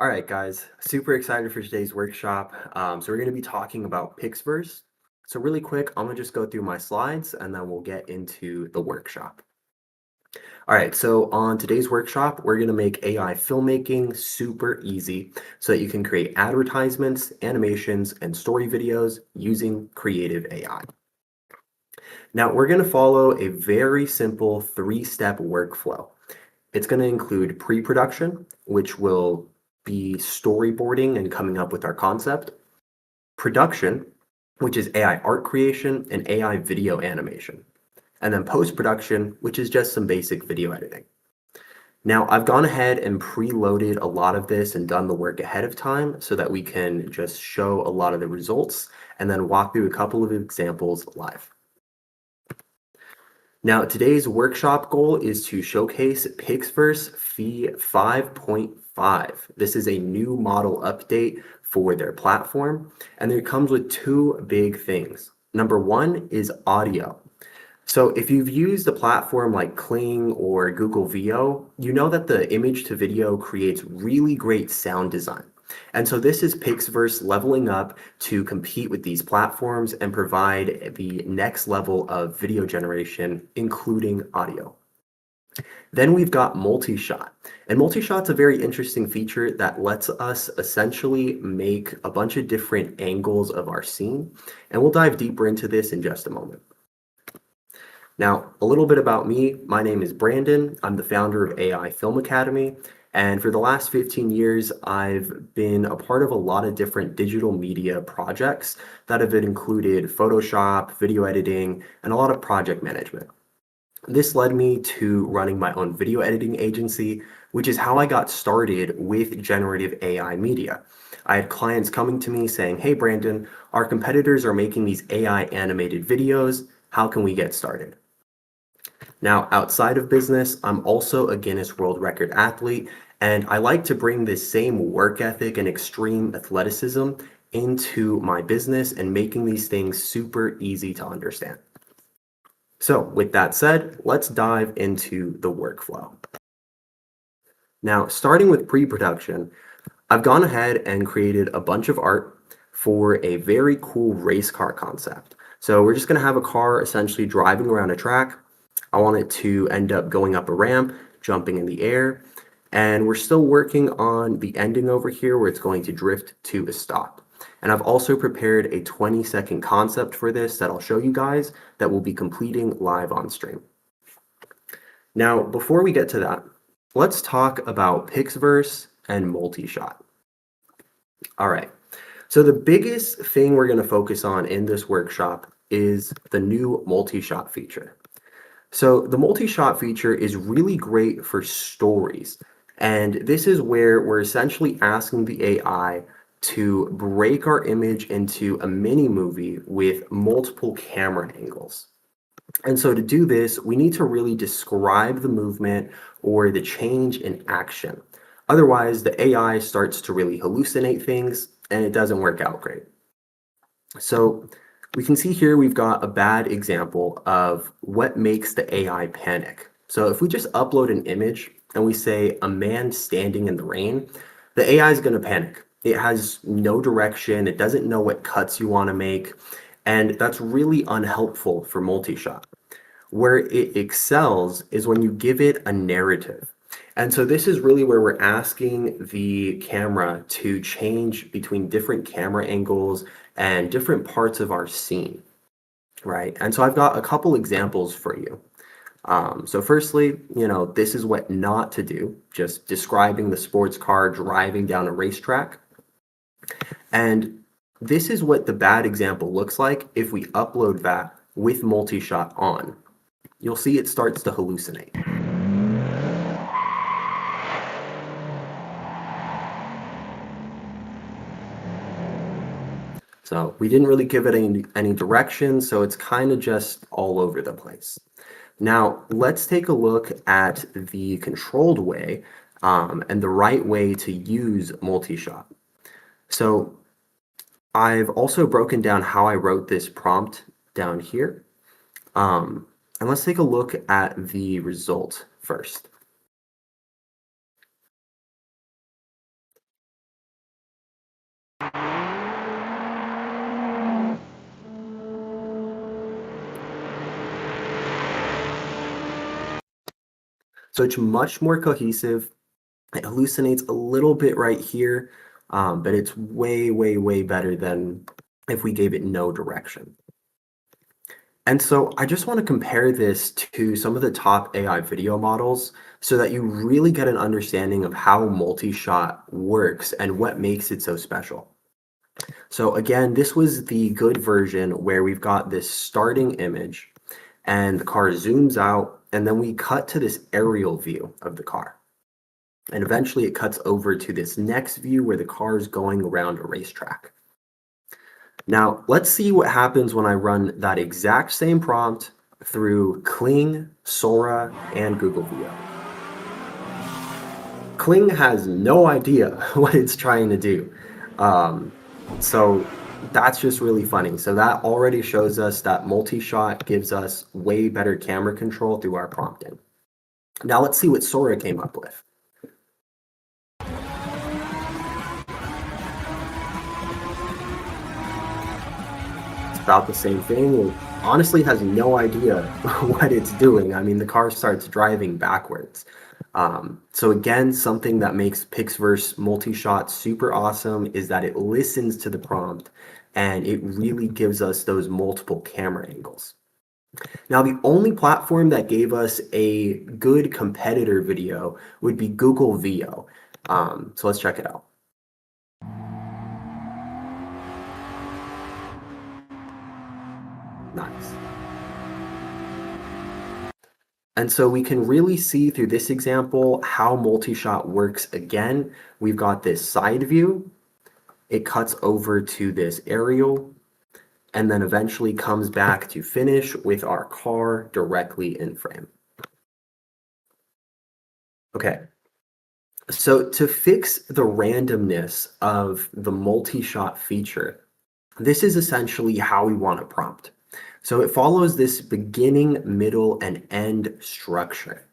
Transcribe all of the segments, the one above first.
All right, guys, super excited for today's workshop. So we're going to be talking about PixVerse. So really quick, I'm going to just go through my slides and then we'll get into the workshop. All right, so on today's workshop, we're going to make AI filmmaking super easy so that you can create advertisements, animations, and story videos using creative AI. Now, we're going to follow a very simple three-step workflow. It's going to include pre-production, which will be storyboarding and coming up with our concept, production, which is AI art creation and AI video animation, and then post-production, which is just some basic video editing. Now, I've gone ahead and preloaded a lot of this and done the work ahead of time so that we can just show a lot of the results and then walk through a couple of examples live. Now, today's workshop goal is to showcase PixVerse V5.5. This is a new model update for their platform, and it comes with two big things. Number one is audio. So if you've used a platform like Kling or Google VO, you know that the image to video creates really great sound design. And so this is PixVerse leveling up to compete with these platforms and provide the next level of video generation, including audio. Then we've got MultiShot. And MultiShot's a very interesting feature that lets us essentially make a bunch of different angles of our scene. And we'll dive deeper into this in just a moment. Now, a little bit about me. My name is Brandon. I'm the founder of AI Film Academy. And for the last 15 years, I've been a part of a lot of different digital media projects that have included Photoshop, video editing, and a lot of project management. This led me to running my own video editing agency, which is how I got started with generative AI media. I had clients coming to me saying, "Hey, Brandon, our competitors are making these AI animated videos. How can we get started?" Now, outside of business, I'm also a Guinness World Record athlete, and I like to bring this same work ethic and extreme athleticism into my business and making these things super easy to understand. So with that said, let's dive into the workflow. Now, starting with pre-production, I've gone ahead and created a bunch of art for a very cool race car concept. So we're just going to have a car essentially driving around a track. I want it to end up going up a ramp, jumping in the air, and we're still working on the ending over here where it's going to drift to a stop. And I've also prepared a 20-second concept for this that I'll show you guys that we'll be completing live on stream. Now, before we get to that, let's talk about PixVerse and MultiShot. All right, so the biggest thing we're going to focus on in this workshop is the new MultiShot feature. So the multi-shot feature is really great for stories. And this is where we're essentially asking the AI to break our image into a mini movie with multiple camera angles. And so to do this, we need to really describe the movement or the change in action. Otherwise, the AI starts to really hallucinate things and it doesn't work out great. So we can see here we've got a bad example of what makes the AI panic. So if we just upload an image and we say a man standing in the rain, the AI is going to panic. It has no direction. It doesn't know what cuts you want to make. And that's really unhelpful for multi-shot. Where it excels is when you give it a narrative. And so this is really where we're asking the camera to change between different camera angles and different parts of our scene, right? And so I've got a couple examples for you. So firstly, this is what not to do, just describing the sports car driving down a racetrack. And this is what the bad example looks like if we upload that with multi-shot on. You'll see it starts to hallucinate. So we didn't really give it any direction, so it's kind of just all over the place. Now, let's take a look at the controlled way and the right way to use multi-shot. So I've also broken down how I wrote this prompt down here. And let's take a look at the result first. So it's much more cohesive. It hallucinates a little bit right here, but it's way, way, way better than if we gave it no direction. And so I just want to compare this to some of the top AI video models so that you really get an understanding of how multi-shot works and what makes it so special. So again, this was the good version where we've got this starting image and the car zooms out, and then we cut to this aerial view of the car. And eventually it cuts over to this next view where the car is going around a racetrack. Now, let's see what happens when I run that exact same prompt through Kling, Sora, and Google VO. Kling has no idea what it's trying to do. So that's just really funny. So that already shows us that multi-shot gives us way better camera control through our prompting. Now let's see what Sora came up with. About the same thing. It honestly has no idea what it's doing. I mean, the car starts driving backwards. So again, something that makes PixVerse Multi-Shot super awesome is that it listens to the prompt and it really gives us those multiple camera angles. Now, the only platform that gave us a good competitor video would be Google VO. So let's check it out. Nice. And so we can really see through this example how multi-shot works again. We've got this side view, it cuts over to this aerial, and then eventually comes back to finish with our car directly in frame. Okay, so to fix the randomness of the multi-shot feature, this is essentially how we want to prompt. So it follows this beginning, middle, and end structure.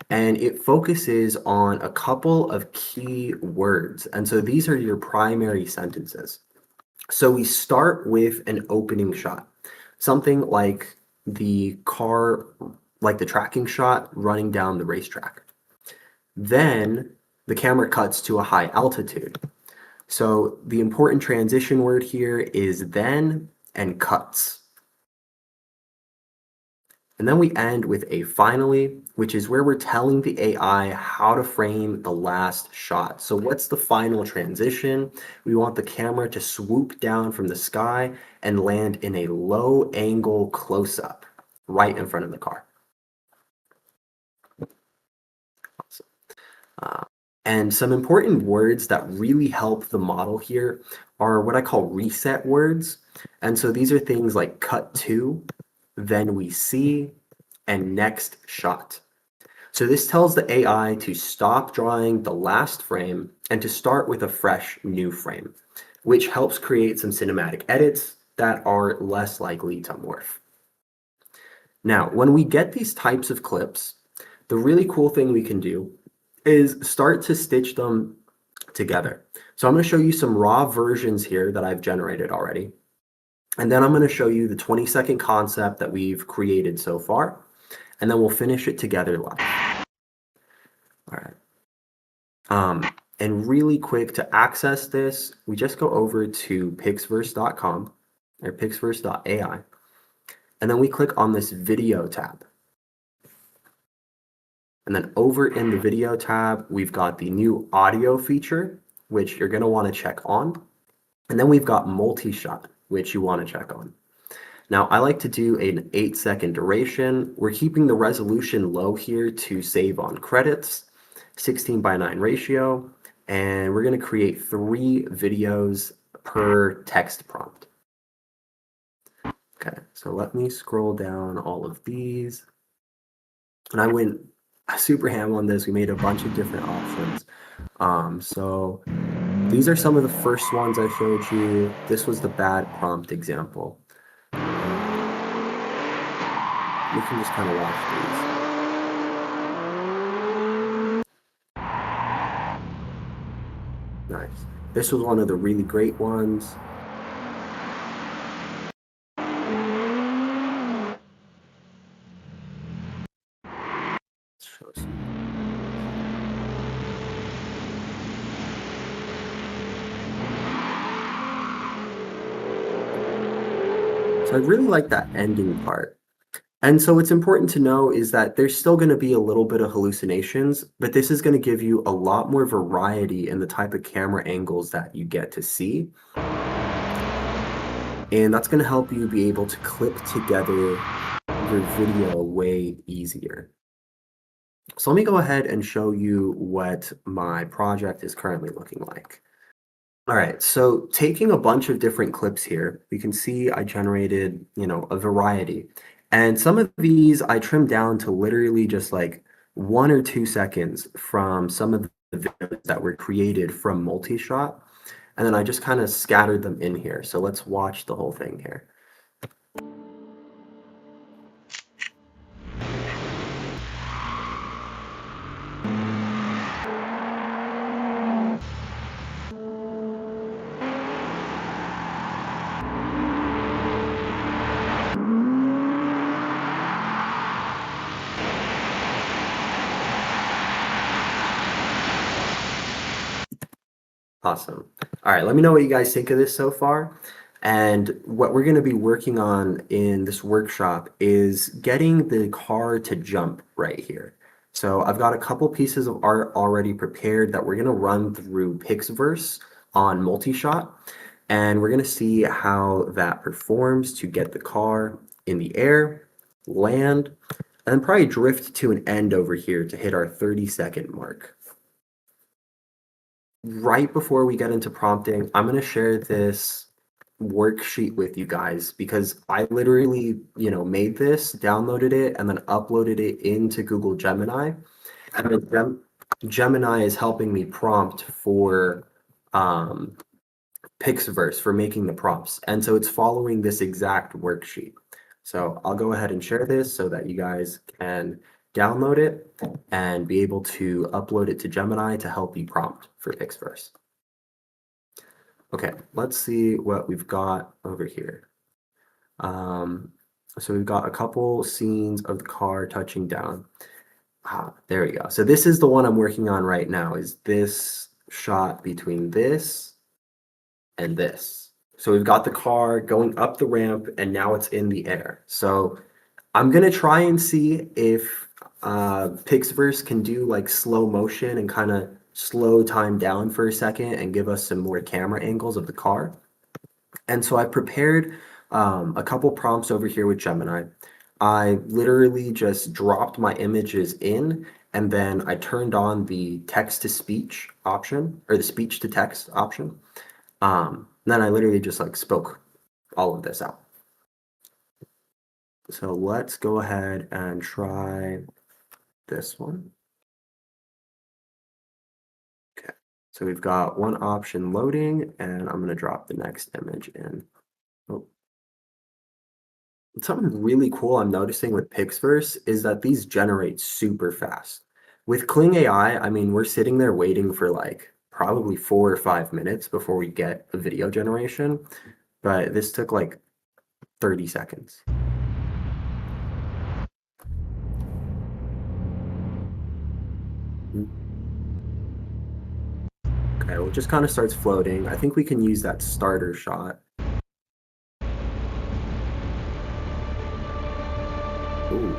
And it focuses on a couple of key words. And so these are your primary sentences. So we start with an opening shot, something like the car, like the tracking shot running down the racetrack. Then the camera cuts to a high altitude. So the important transition word here is then and cuts. And then we end with a finally, which is where we're telling the AI how to frame the last shot. So what's the final transition? We want the camera to swoop down from the sky and land in a low angle close-up right in front of the car. And some important words that really help the model here are what I call reset words. And so these are things like cut to, then we see, and next shot. So this tells the AI to stop drawing the last frame and to start with a fresh new frame, which helps create some cinematic edits that are less likely to morph. Now, when we get these types of clips, the really cool thing we can do is start to stitch them together. So I'm going to show you some raw versions here that I've generated already. And then I'm going to show you the 20-second concept that we've created so far. And then we'll finish it together live. All right. And really quick, to access this, we just go over to PixVerse.com or PixVerse.ai. And then we click on this video tab. And then over in the video tab, we've got the new audio feature, which you're going to want to check on. And then we've got multi-shot, which you want to check on. Now, I like to do an 8-second duration. We're keeping the resolution low here to save on credits, 16:9 ratio, and we're going to create 3 videos per text prompt. Okay, so let me scroll down all of these. And I went super ham on this. We made a bunch of different options. So these are some of the first ones I showed you. This was the bad prompt example. We can just kind of watch these. Nice. This was one of the really great ones. So I really like that ending part. And so what's important to know is that there's still going to be a little bit of hallucinations, but this is going to give you a lot more variety in the type of camera angles that you get to see. And that's going to help you be able to clip together your video way easier. So let me go ahead and show you what my project is currently looking like. All right, so taking a bunch of different clips here, we can see I generated, a variety. And some of these I trimmed down to literally just like 1 or 2 seconds from some of the videos that were created from MultiShot. And then I just kind of scattered them in here. So let's watch the whole thing here. Awesome. All right, let me know what you guys think of this so far. And what we're going to be working on in this workshop is getting the car to jump right here. So I've got a couple pieces of art already prepared that we're going to run through PixVerse on MultiShot. And we're going to see how that performs to get the car in the air, land, and then probably drift to an end over here to hit our 30-second mark. Right before we get into prompting, I'm going to share this worksheet with you guys because I literally, made this, downloaded it, and then uploaded it into Google Gemini. And then Gemini is helping me prompt for PixVerse for making the prompts. And so it's following this exact worksheet. So I'll go ahead and share this so that you guys can download it and be able to upload it to Gemini to help you prompt for PixVerse. Okay, let's see what we've got over here. So we've got a couple scenes of the car touching down. There we go. So this is the one I'm working on right now, is this shot between this and this. So we've got the car going up the ramp and now it's in the air. So I'm gonna try and see if PixVerse can do like slow motion and kind of slow time down for a second and give us some more camera angles of the car. And so I prepared a couple prompts over here with Gemini. I literally just dropped my images in and then I turned on the text to speech option or the speech to text option. Then I literally just like spoke all of this out. So let's go ahead and try this one. Okay, so we've got one option loading and I'm going to drop the next image in. Oh. Something really cool I'm noticing with PixVerse is that these generate super fast. With Kling AI, I mean, we're sitting there waiting for like probably 4 or 5 minutes before we get a video generation, but this took like 30 seconds. Okay, well, it just kind of starts floating. I think we can use that starter shot. Ooh.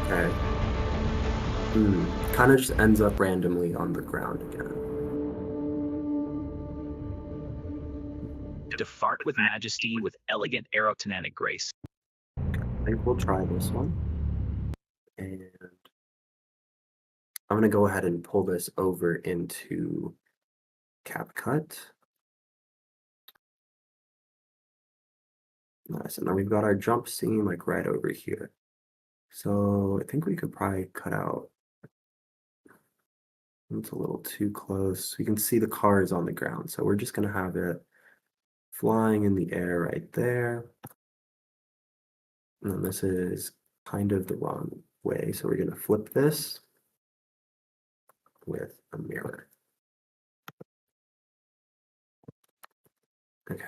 Okay. Kind of just ends up randomly on the ground again. Depart with majesty, with elegant aerodynamic grace. I think we'll try this one. And I'm going to go ahead and pull this over into CapCut. Nice. And then we've got our jump scene like right over here. So I think we could probably cut out. It's a little too close. We can see the cars on the ground. So we're just going to have it flying in the air right there. And then this is kind of the wrong way. So we're going to flip this with a mirror. Okay.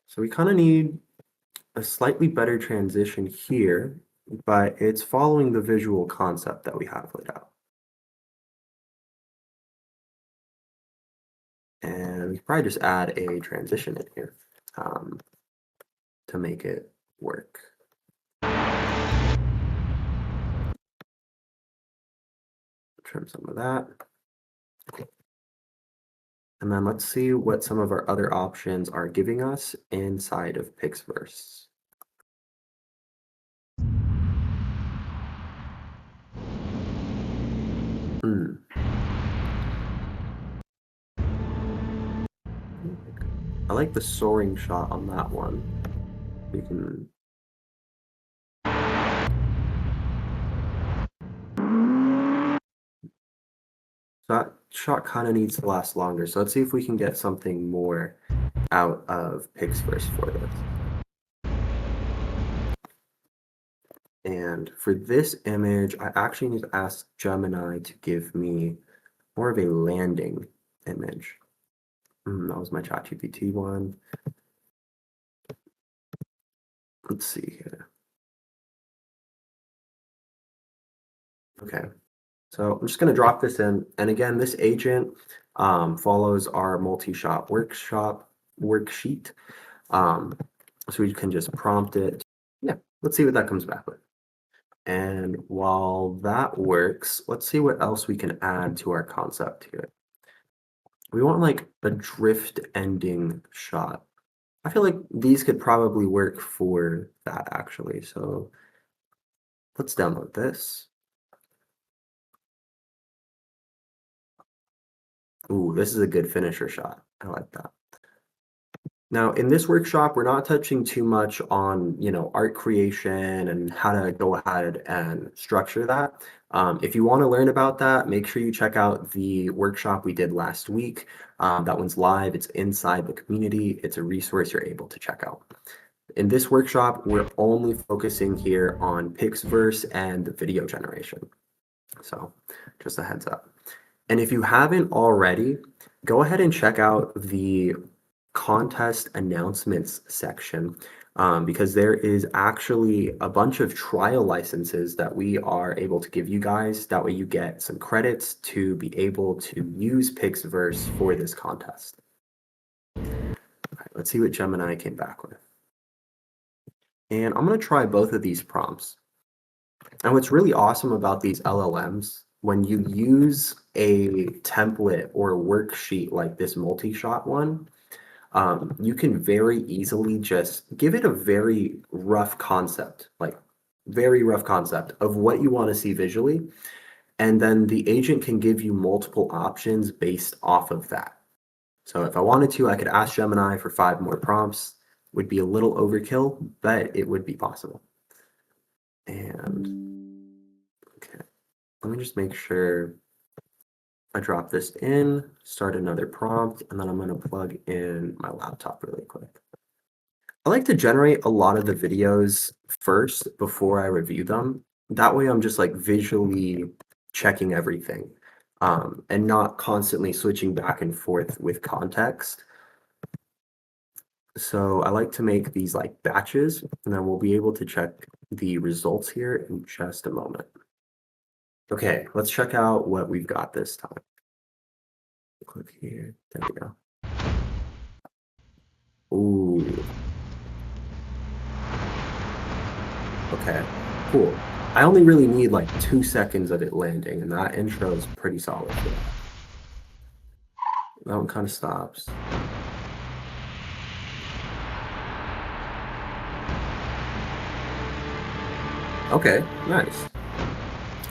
So we kind of need a slightly better transition here, but it's following the visual concept that we have laid out. And we can probably just add a transition in here to make it work. Trim some of that. And then let's see what some of our other options are giving us inside of PixVerse. I like the soaring shot on that one. We can. That shot kind of needs to last longer. So let's see if we can get something more out of PixVerse for this. And for this image, I actually need to ask Gemini to give me more of a landing image. That was my ChatGPT one. Let's see here. Okay, so I'm just going to drop this in. And again, this agent follows our multi-shot worksheet. So we can just prompt it. Yeah, let's see what that comes back with. And while that works, let's see what else we can add to our concept here. We want like a drift ending shot. I feel like these could probably work for that actually. So let's download this. Ooh, this is a good finisher shot. I like that. Now, in this workshop, we're not touching too much on, art creation and how to go ahead and structure that. If you want to learn about that, make sure you check out the workshop we did last week. That one's live. It's inside the community. It's a resource you're able to check out. In this workshop, we're only focusing here on PixVerse and the video generation. So just a heads up. And if you haven't already, go ahead and check out the contest announcements section because there is actually a bunch of trial licenses that we are able to give you guys. That way you get some credits to be able to use PixVerse for this contest. All right, let's see what Gemini came back with. And I'm going to try both of these prompts. And what's really awesome about these LLMs, when you use a template or a worksheet like this multi-shot one, you can very easily just give it a very rough concept, like very rough concept of what you want to see visually. And then the agent can give you multiple options based off of that. So if I wanted to, I could ask Gemini for 5 more prompts. Would be a little overkill, but it would be possible. And okay, let me just make sure I drop this in, start another prompt, and then I'm going to plug in my laptop really quick. I like to generate a lot of the videos first before I review them. That way I'm just like visually checking everything and not constantly switching back and forth with context. So I like to make these like batches, and then we'll be able to check the results here in just a moment. Okay, let's check out what we've got this time. Click here. There we go. Ooh. Okay, cool. I only really need like 2 seconds of it landing, and that intro is pretty solid for that. That one kind of stops. Okay, nice.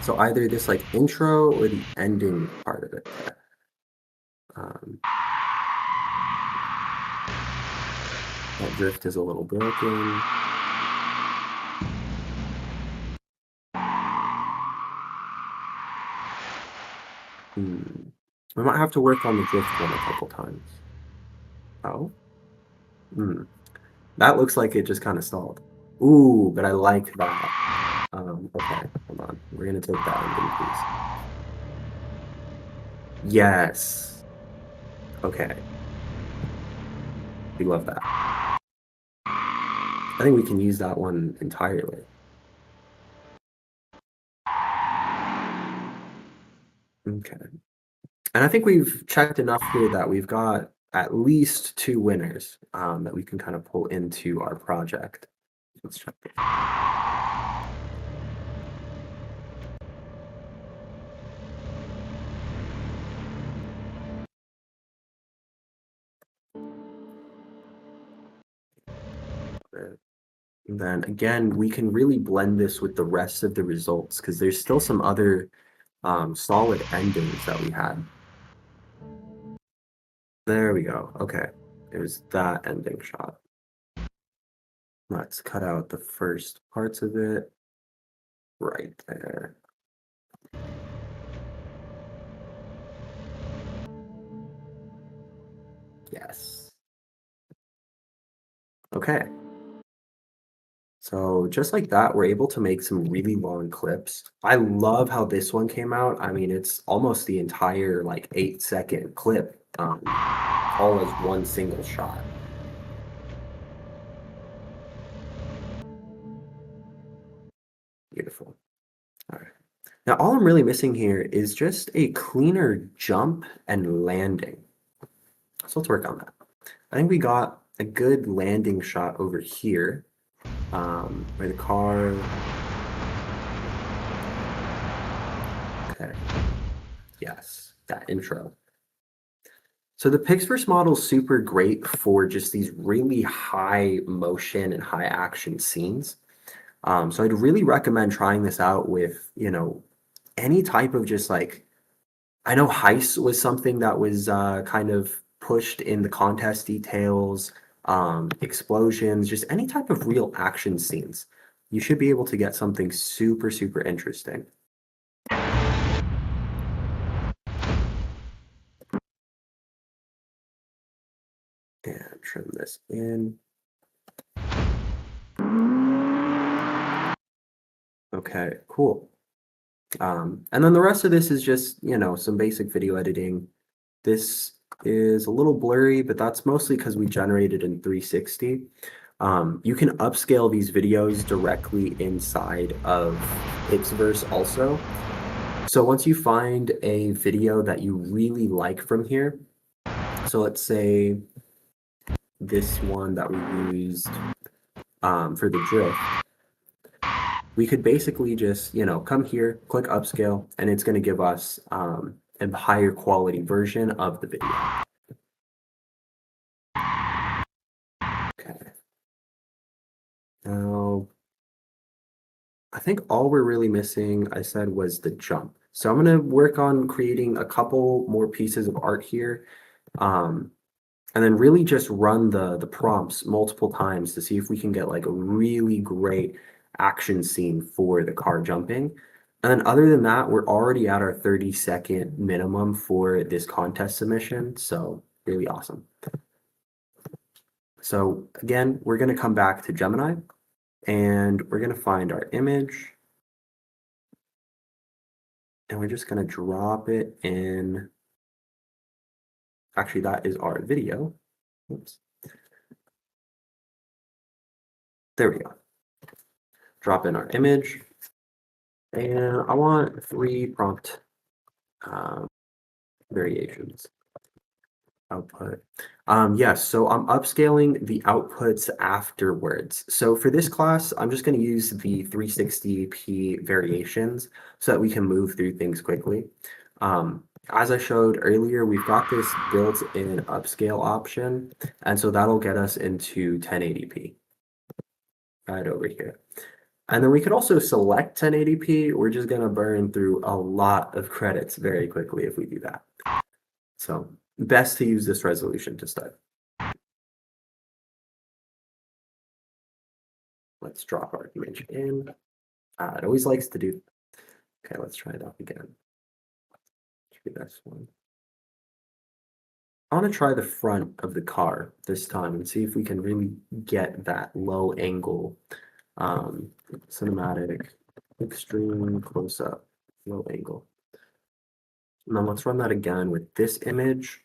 So either this like intro or the ending part of it. That drift is a little broken. We might have to work on the drift one a couple times. Oh. That looks like it just kind of stalled. Ooh, but I like that. Okay, hold on. We're gonna take that ending piece. Yes. Okay. We love that. I think we can use that one entirely. Okay. And I think we've checked enough here that we've got at least 2 winners that we can kind of pull into our project. Let's check this. And then again, we can really blend this with the rest of the results because there's still some other solid endings that we had. There we go. Okay, there's that ending shot. Let's cut out the first parts of it right there. Yes. Okay. So just like that, we're able to make some really long clips. I love how this one came out. I mean, it's almost the entire like 8-second clip, all as one single shot. Beautiful. All right. Now, all I'm really missing here is just a cleaner jump and landing. So let's work on that. I think we got a good landing shot over here, where the car. Okay. Yes, that intro. So the PixVerse model is super great for just these really high motion and high action scenes. So I'd really recommend trying this out with, any type of just like, I know heist was something that was kind of pushed in the contest details, explosions, just any type of real action scenes. You should be able to get something super, super interesting. And trim this in. Okay, cool. And then the rest of this is just, some basic video editing. This is a little blurry, but that's mostly because we generated in 360. You can upscale these videos directly inside of PixVerse also. So once you find a video that you really like from here, so let's say this one that we used for the drift, we could basically just, come here, click upscale, and it's going to give us a higher quality version of the video. Okay. Now, I think all we're really missing, I said, was the jump. So I'm going to work on creating a couple more pieces of art here. And then really just run the prompts multiple times to see if we can get like a really great action scene for the car jumping. And then other than that, we're already at our 30-second minimum for this contest submission. So really awesome. So again, we're going to come back to Gemini and we're going to find our image. And we're just going to drop it in. Actually, that is our video. Oops. There we go. Drop in our image. And I want 3 prompt variations. Output. Yes, so I'm upscaling the outputs afterwards. So for this class, I'm just going to use the 360p variations so that we can move through things quickly. As I showed earlier, we've got this built-in upscale option, and so that'll get us into 1080p right over here. And then we could also select 1080p. We're just going to burn through a lot of credits very quickly if we do that. So best to use this resolution to start. Let's drop our image in. It always likes to do. Okay, let's try it out again. Try this one. I want to try the front of the car this time and see if we can really get that low angle, cinematic, extreme close up, low angle. And then let's run that again with this image.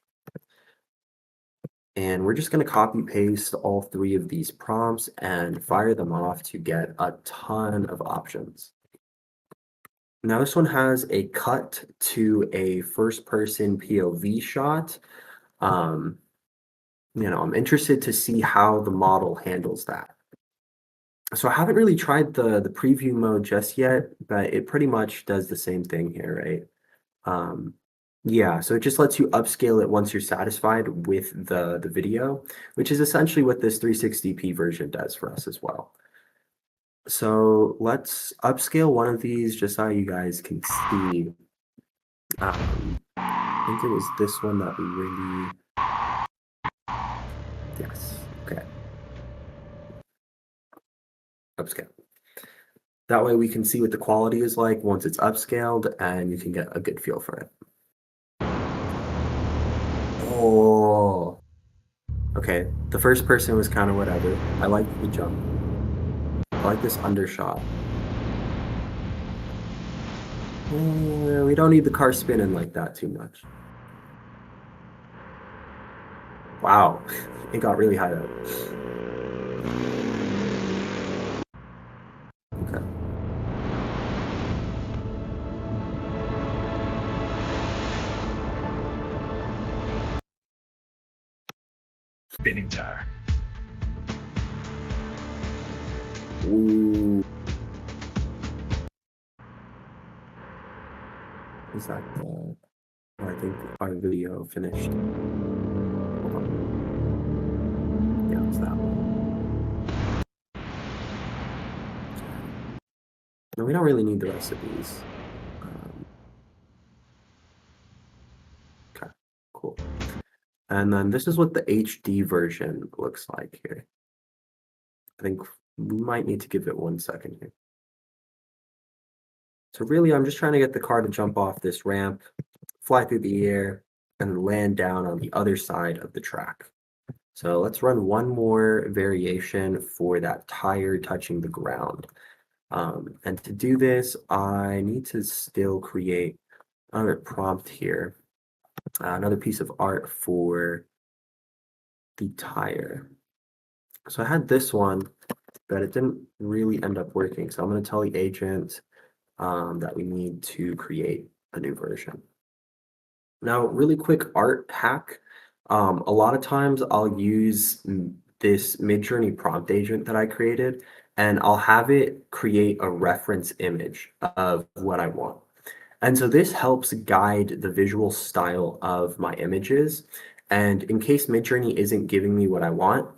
And we're just going to copy paste all 3 of these prompts and fire them off to get a ton of options. Now this one has a cut to a first person POV shot. Um, I'm interested to see how the model handles that. So I haven't really tried the preview mode just yet, but it pretty much does the same thing here, right? Um, yeah, so it just lets you upscale it once you're satisfied with the video, which is essentially what this 360p version does for us as well. So let's upscale one of these just so you guys can see. I think it was this one that we really, yes, okay, upscale. That way we can see what the quality is like once it's upscaled and you can get a good feel for it. Oh, okay. The first person was kind of whatever. I like the jump. I like this undershot. We don't need the car spinning like that too much. Wow, it got really high up. Okay. Spinning tire. Ooh. Is that I think our video finished. Hold on. Yeah, it's that one. No, we don't really need the rest of these. Okay, cool. And then this is what the HD version looks like here. I think we might need to give it 1 second here. So really, I'm just trying to get the car to jump off this ramp, fly through the air, and land down on the other side of the track. So let's run one more variation for that tire touching the ground. And to do this, I need to still create another prompt here, another piece of art for the tire. So I had this one, but it didn't really end up working. So I'm going to tell the agent that we need to create a new version. Now, really quick art hack. A lot of times I'll use this Midjourney prompt agent that I created, and I'll have it create a reference image of what I want. And so this helps guide the visual style of my images. And in case Midjourney isn't giving me what I want,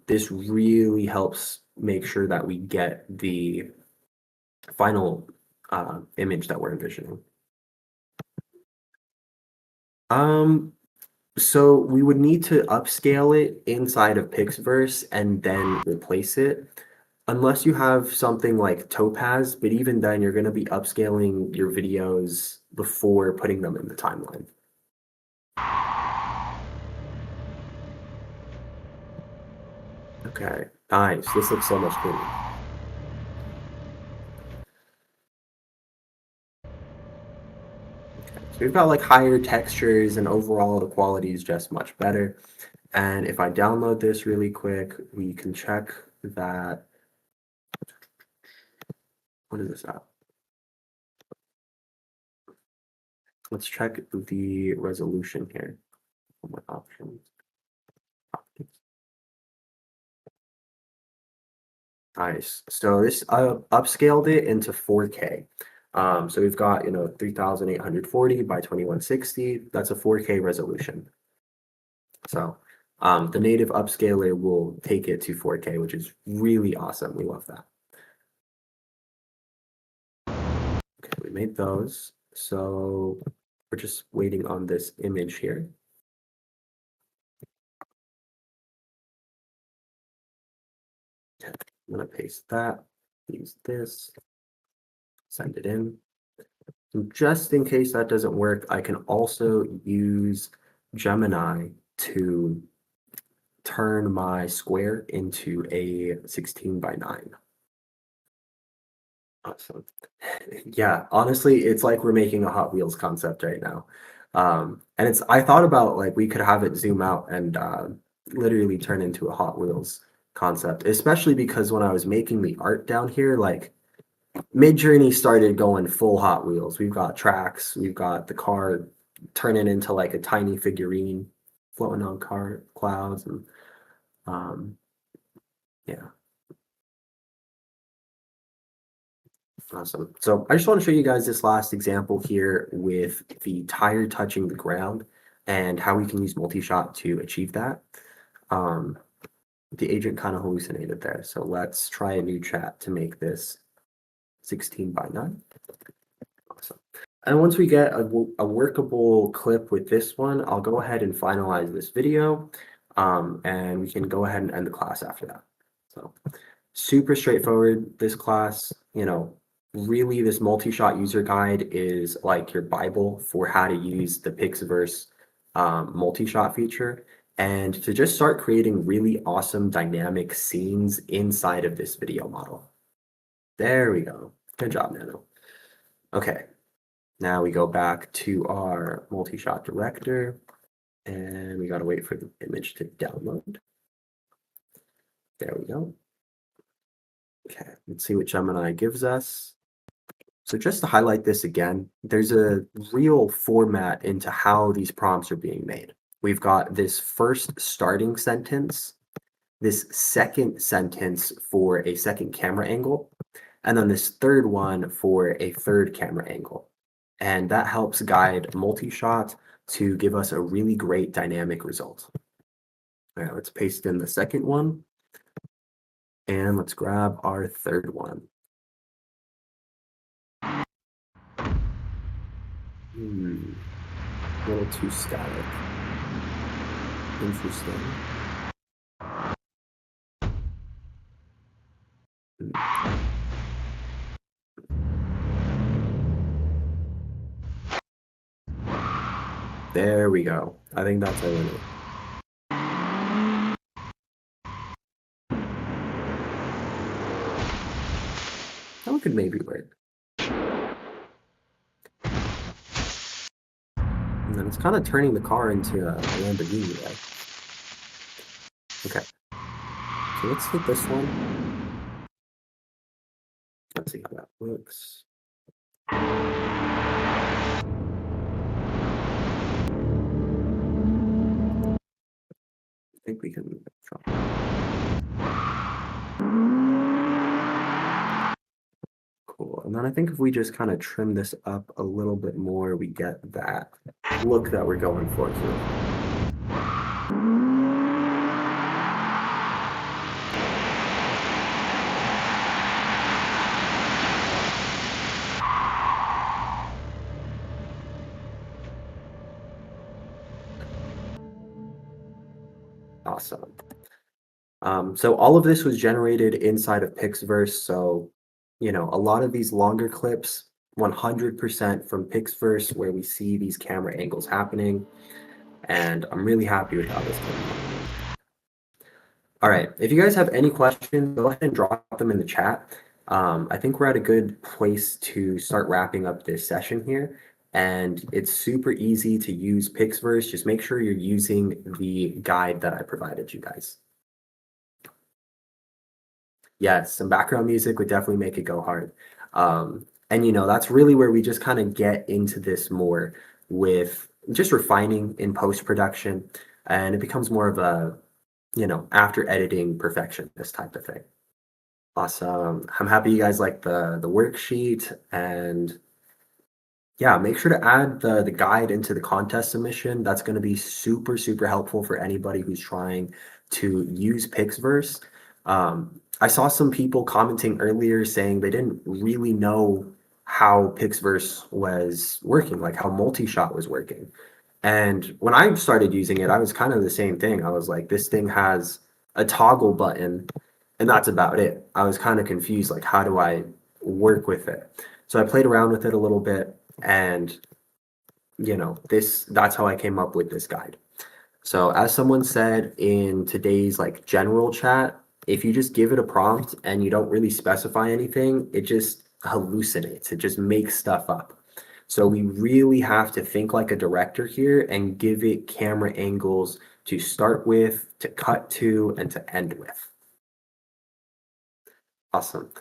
this really helps make sure that we get the final image that we're envisioning. So we would need to upscale it inside of PixVerse and then replace it. Unless you have something like Topaz, but even then you're going to be upscaling your videos before putting them in the timeline. Okay, nice. This looks so much cleaner. So we've got like higher textures and overall the quality is just much better. And if I download this really quick, we can check that. What is this app? Let's check the resolution here. What options? Nice. So this upscaled it into 4K. So we've got 3840 by 2160. That's a 4K resolution. So the native upscaler will take it to 4K, which is really awesome. We love that. Okay, we made those. So we're just waiting on this image here. Okay, I'm gonna paste that, use this, send it in. And just in case that doesn't work, I can also use Gemini to turn my square into a 16 by 9. Awesome. Yeah, honestly, it's like we're making a Hot Wheels concept right now. And I thought about like we could have it zoom out and literally turn into a Hot Wheels concept, especially because when I was making the art down here, like Midjourney started going full Hot Wheels. We've got tracks, we've got the car turning into like a tiny figurine floating on car clouds, and yeah, awesome. So I just want to show you guys this last example here with the tire touching the ground and how we can use multi-shot to achieve that. The agent kind of hallucinated there, so let's try a new chat to make this 16:9. Awesome. And once we get a workable clip with this one, I'll go ahead and finalize this video, and we can go ahead and end the class after that. So super straightforward, this class, really this multi-shot user guide is like your Bible for how to use the PixVerse multi-shot feature and to just start creating really awesome dynamic scenes inside of this video model. There we go. Good job, Nano. Okay, now we go back to our multi-shot director and we got to wait for the image to download. There we go. Okay, let's see what Gemini gives us. So just to highlight this again, there's a real format into how these prompts are being made. We've got this first starting sentence, this second sentence for a second camera angle, and then this third one for a third camera angle. And that helps guide multi-shot to give us a really great dynamic result. All right, let's paste in the second one. And let's grab our third one. A little too static. Interesting. There we go. I think that's our winner. That one could maybe work. And then it's kind of turning the car into a Lamborghini, right? Okay. So let's hit this one. Let's see how that looks. I think we can try. Cool. And then I think if we just kind of trim this up a little bit more, we get that look that we're going for here. Awesome. So all of this was generated inside of PixVerse. So, a lot of these longer clips, 100% from PixVerse, where we see these camera angles happening. And I'm really happy with how this came out. All right, if you guys have any questions, go ahead and drop them in the chat. I think we're at a good place to start wrapping up this session here. And it's super easy to use PixVerse. Just make sure you're using the guide that I provided you guys. Yes, some background music would definitely make it go hard. And that's really where we just kind of get into this more with just refining in post-production, and it becomes more of a, after editing perfection, this type of thing. Awesome. I'm happy you guys like the worksheet, and yeah, make sure to add the guide into the contest submission. That's going to be super, super helpful for anybody who's trying to use PixVerse. I saw some people commenting earlier saying they didn't really know how PixVerse was working, like how multi-shot was working. And when I started using it, I was kind of the same thing. I was like, this thing has a toggle button, and that's about it. I was kind of confused, like, how do I work with it? So I played around with it a little bit, and that's how I came up with this guide. So as someone said in today's like general chat, if you just give it a prompt and you don't really specify anything, it just hallucinates. It just makes stuff up. So we really have to think like a director here and give it camera angles to start with, to cut to, and to end with. Awesome.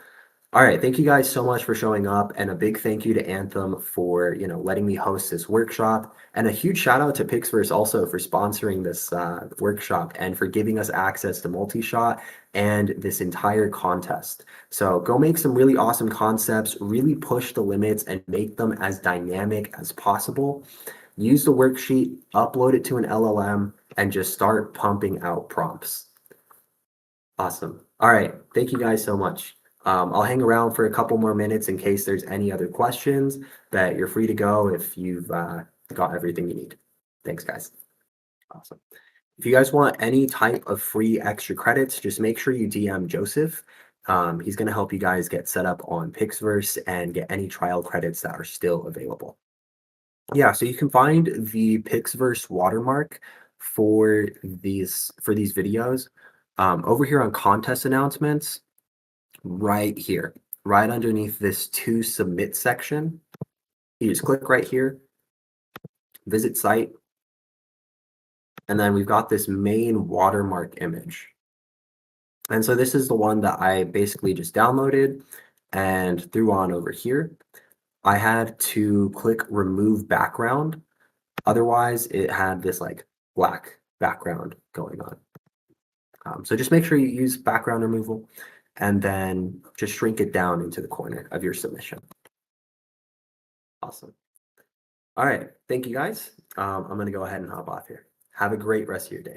All right, thank you guys so much for showing up, and a big thank you to Anthum for letting me host this workshop, and a huge shout out to PixVerse also for sponsoring this workshop and for giving us access to MultiShot and this entire contest. So go make some really awesome concepts, really push the limits, and make them as dynamic as possible. Use the worksheet, upload it to an LLM, and just start pumping out prompts. Awesome. All right. Thank you guys so much. I'll hang around for a couple more minutes in case there's any other questions, but you're free to go if you've got everything you need. Thanks, guys. Awesome. If you guys want any type of free extra credits, just make sure you DM Joseph. He's going to help you guys get set up on PixVerse and get any trial credits that are still available. Yeah, so you can find the PixVerse watermark for these videos over here on contest announcements, right here, right underneath this to submit section. You just click right here, visit site, and then we've got this main watermark image. And so this is the one that I basically just downloaded and threw on over here. I had to click remove background. Otherwise, it had this like black background going on. So just make sure you use background removal and then just shrink it down into the corner of your submission. Awesome. All right. Thank you guys. I'm going to go ahead and hop off here. Have a great rest of your day.